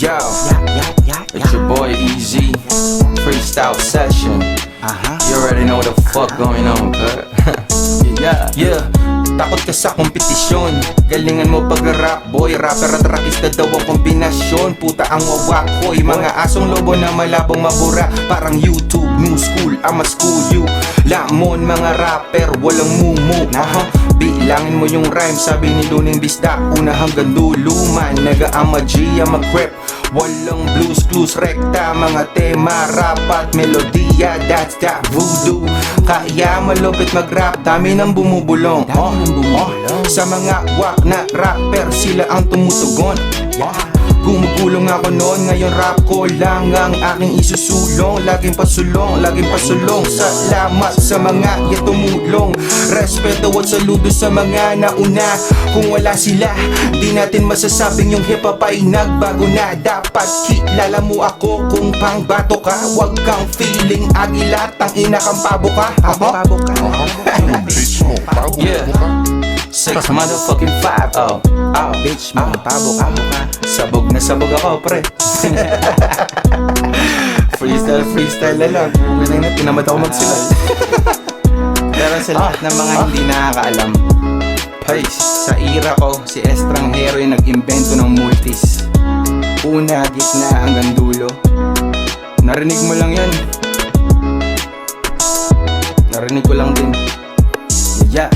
Yo, it's your boy Easy, freestyle session. You already know what the fuck going on, cut. Yeah. Takot ka sa kompetisyon, galingan mo pag-rap boy. Rapper at rockista daw ang kombinasyon. Puta ang wawak ko'y mga asong lobo na malabong mabura. Parang YouTube, new school, I'ma school you. Lamon mga rapper, walang mumu. Bilangin mo yung rhyme, sabi ni Luning Bisda. Una hanggang dulo man, nag-ama G, ama crep. Walang blues, clues, rekta, mga tema, rap at melodiya, that's that voodoo. Kaya malupit mag-rap, dami nang bumubulong. Sa mga wak na rapper, sila ang tumutugon. Gumugulong ako noon, ngayon rap ko lang ang aking isusulong. Laging pasulong. Salamat sa mga tumulong. Respeto at saludo sa mga nauna. Kung wala sila, di natin masasabing yung hip hop ay nagbago na. Dapat kilala mo ako kung pangbato ka. Huwag kang feeling agila, tangina kang pabo ka. Yeah. 6 motherfucking 5, bitch mo, pabo ka. Sabog na sabog ako, pre. Freestyle na lang. Buwi na tinamad ako magsilay. Pero sa lahat ng mga hindi nakakaalam, Sa era ko, si Estranghero yung nag-invento ng multis. Una, gitna, hanggang dulo. Narinig mo lang yan. Narinig ko lang din. Yeah.